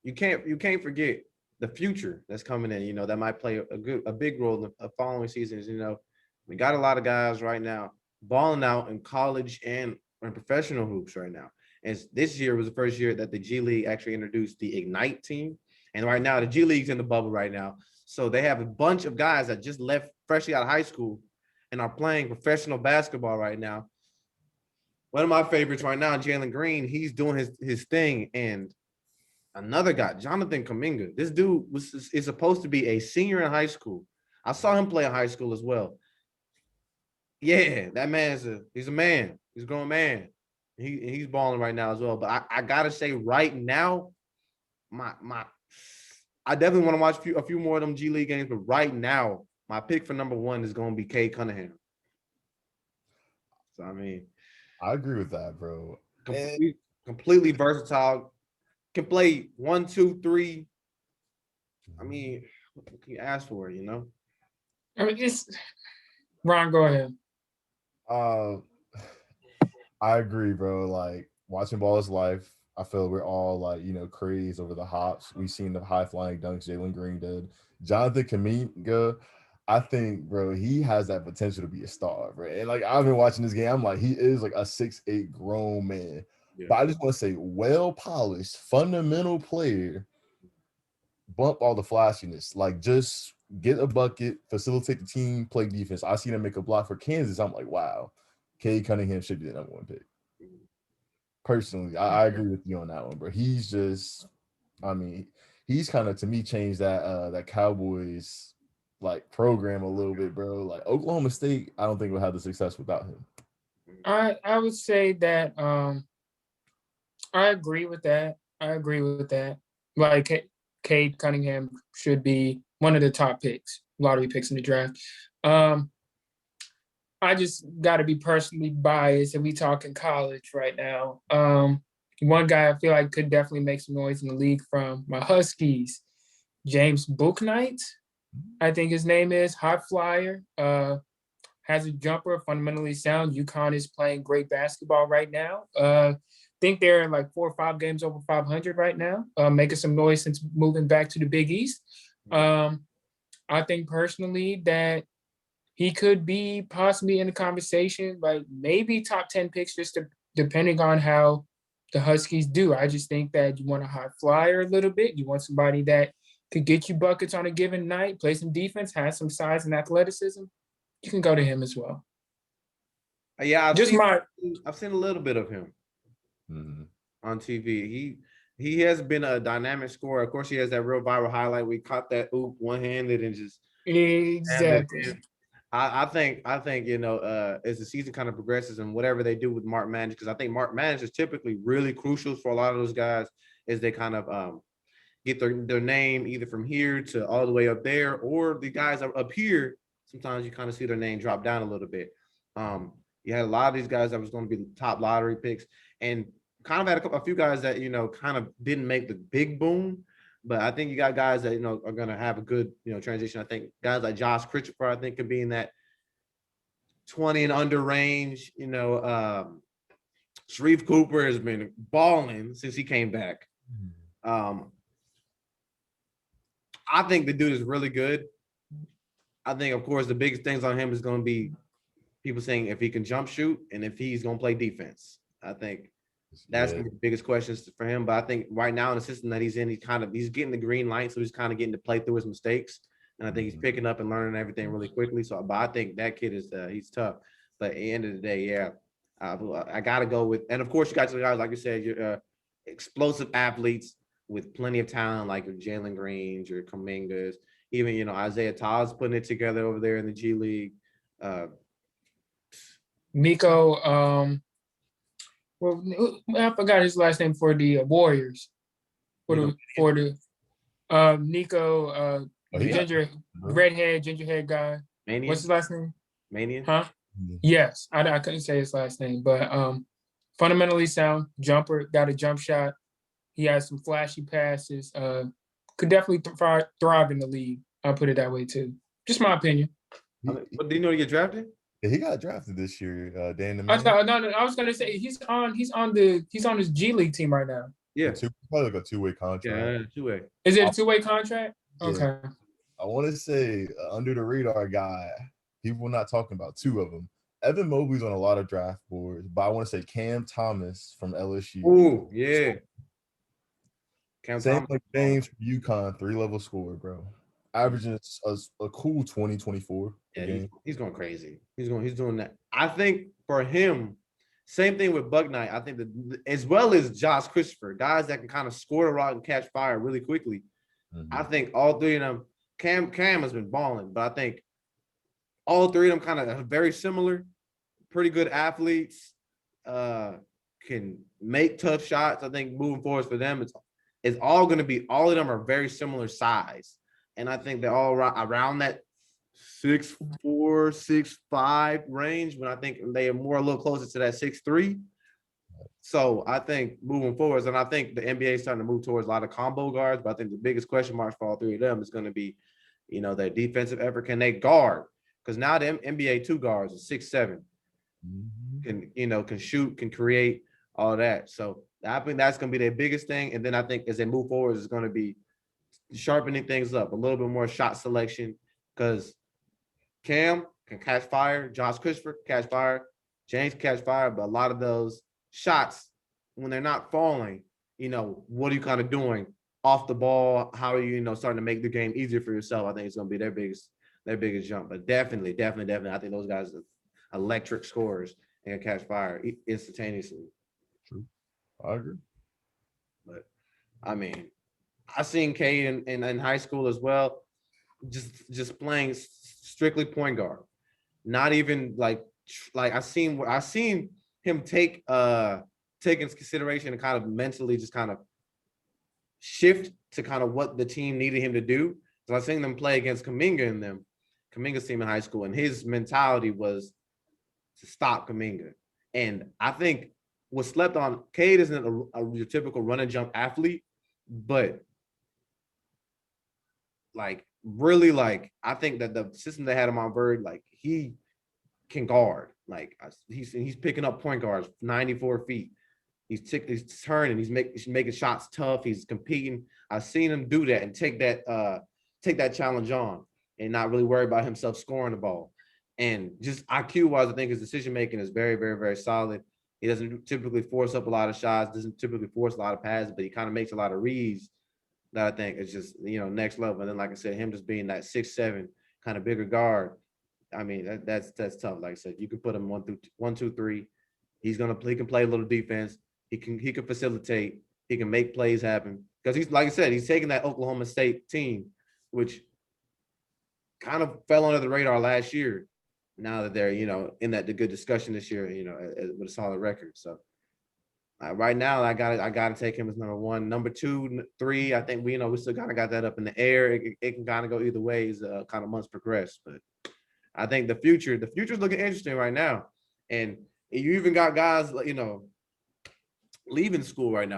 you can't forget the future that's coming in. That might play a big role in the following seasons. We got a lot of guys right now balling out in college and in professional hoops right now. And this year was the first year that the G League actually introduced the Ignite team. And right now, the G League's in the bubble right now. So they have a bunch of guys that just left freshly out of high school and are playing professional basketball right now. One of my favorites right now, Jalen Green, he's doing his thing. And another guy, Jonathan Kuminga, this dude is supposed to be a senior in high school. I saw him play in high school as well. Yeah, that he's a man. He's a grown man. He's balling right now as well. But I gotta say, right now, I definitely want to watch a few more of them G League games. But right now, my pick for number one is going to be Cade Cunningham. So I mean, I agree with that, bro. Completely versatile. Can play 1, 2, 3. I mean, what can you ask for? I mean, Ron, go ahead. I agree, bro. Like watching ball is life. I feel we're all like, crazed over the hops. We've seen the high flying dunks Jalen Green did. Jonathan Kuminga, I think, bro, he has that potential to be a star, bro. And like I've been watching this game, I'm like, he is like a 6'8" grown man. Yeah. But I just want to say, well polished, fundamental player. Bump all the flashiness. Like just get a bucket, facilitate the team, play defense. I seen him make a block for Kansas. I'm like, wow, Cade Cunningham should be the number one pick. Personally, I agree with you on that one, bro. He's just, I mean, he's kind of to me changed that Cowboys like program a little bit, bro. Like Oklahoma State, I don't think will have the success without him. I would say that I agree with that. Like Cade Cunningham should be one of the top picks, lottery picks in the draft. I just got to be personally biased, and we talking college right now. One guy I feel like could definitely make some noise in the league from my Huskies, James Bouknight, I think his name is, hot flyer, has a jumper, fundamentally sound. UConn is playing great basketball right now. I think they're in like 4 or 5 games over 500 right now, making some noise since moving back to the Big East. I think personally that he could be possibly in the conversation, like maybe top 10 picks, just depending on how the Huskies do. I just think that you want a high flyer a little bit. You want somebody that could get you buckets on a given night, play some defense, has some size and athleticism. You can go to him as well. Yeah, I've seen a little bit of him on TV. He has been a dynamic scorer. Of course, he has that real viral highlight. We caught that oop one-handed and just exactly. I think as the season kind of progresses and whatever they do with Mark Manage, because I think Mark Manage is typically really crucial for a lot of those guys, is they kind of get their name either from here to all the way up there, or the guys up here. Sometimes you kind of see their name drop down a little bit. You had a lot of these guys that was going to be top lottery picks, and kind of had a few guys that kind of didn't make the big boom. But I think you got guys that are going to have a good transition. I think guys like Josh Christopher, I think, could be in that 20 and under range. Sharif Cooper has been balling since he came back. I think the dude is really good. I think, of course, the biggest things on him is going to be people saying if he can jump shoot and if he's going to play defense. I think that's the biggest questions for him. But I think right now in the system that he's in, he's getting the green light, so he's kind of getting to play through his mistakes. And I think he's picking up and learning everything really quickly. But I think that kid is he's tough. But at the end of the day, yeah, I got to go with. And of course, you got guys like you said, you're explosive athletes with plenty of talent, like your Jalen Greens, your Kumingas, even Isaiah Todd's putting it together over there in the G League. Nico. Well, I forgot his last name for the Warriors. Nico, redhead, gingerhead guy. Manian? What's his last name? Manian? Huh? Yes, I couldn't say his last name, but fundamentally sound jumper, got a jump shot. He has some flashy passes. Could definitely thrive in the league. I'll put it that way too. Just my opinion. But do you know he get drafted? Yeah, he got drafted this year. Dan the I was gonna say he's on his G League team right now. Yeah, Probably like a two-way contract. yeah, two-way. Is it a two-way contract? Yeah. Okay. I want to say under the radar guy. People not talking about two of them. Evan Mobley's on a lot of draft boards, but I want to say Cam Thomas from LSU. Ooh, yeah. Cam Same Thomas. like James from UConn, 3-level scorer, bro. Averaging a cool 20-24 a Yeah, game. he's going crazy. He's doing that. I think for him, same thing with Bug Knight. I think that as well as Josh Christopher, guys that can kind of score the rock and catch fire really quickly. I think all three of them, Cam has been balling, but I think all three of them kind of very similar, pretty good athletes, can make tough shots. I think moving forward for them, it's all going to be, all of them are very similar size. And I think they're all around that 6'4", 6'5" range, when I think they are more a little closer to that 6'3". So I think moving forwards, and I think the NBA is starting to move towards a lot of combo guards, but I think the biggest question marks for all three of them is going to be, their defensive effort. Can they guard? Because now the NBA 2 guards are 6'7", can shoot, can create, all that. So I think that's going to be their biggest thing. And then I think as they move forward, it's going to be sharpening things up, a little bit more shot selection, because Cam can catch fire, Josh Christopher catch fire, James catch fire, but a lot of those shots, when they're not falling, what are you kind of doing off the ball? How are you, starting to make the game easier for yourself? I think it's going to be their biggest jump. But definitely, I think those guys are electric scorers and can catch fire instantaneously. True, I agree. But I mean, I seen Cade in high school as well, just playing strictly point guard, not even like I seen him take into consideration and kind of mentally just kind of shift to kind of what the team needed him to do. So I seen them play against Kuminga's team in high school, and his mentality was to stop Kuminga. And I think was slept on, Cade isn't your typical run and jump athlete, but really, I think that the system they had him on Bird, he can guard. He's picking up point guards 94 feet. He's turning. He's making shots tough. He's competing. I've seen him do that and take that challenge on, and not really worry about himself scoring the ball. And just IQ wise, I think his decision making is very, very, very solid. He doesn't typically force up a lot of shots. Doesn't typically force a lot of passes, but he kind of makes a lot of reads that I think is just next level. And then, like I said, him just being that 6'7" kind of bigger guard. I mean, that's tough. Like I said, you can put him 1, 2, 3. He can play a little defense. He can facilitate. He can make plays happen. Because he's, like I said, he's taking that Oklahoma State team, which kind of fell under the radar last year. Now that they're, in the good discussion this year, with a solid record. So right now, I gotta take him as number 1. Number 2, 3, I think we still kind of got that up in the air. It can kind of go either way as kind of months progress. But I think the future's looking interesting right now. And you even got guys, leaving school right now.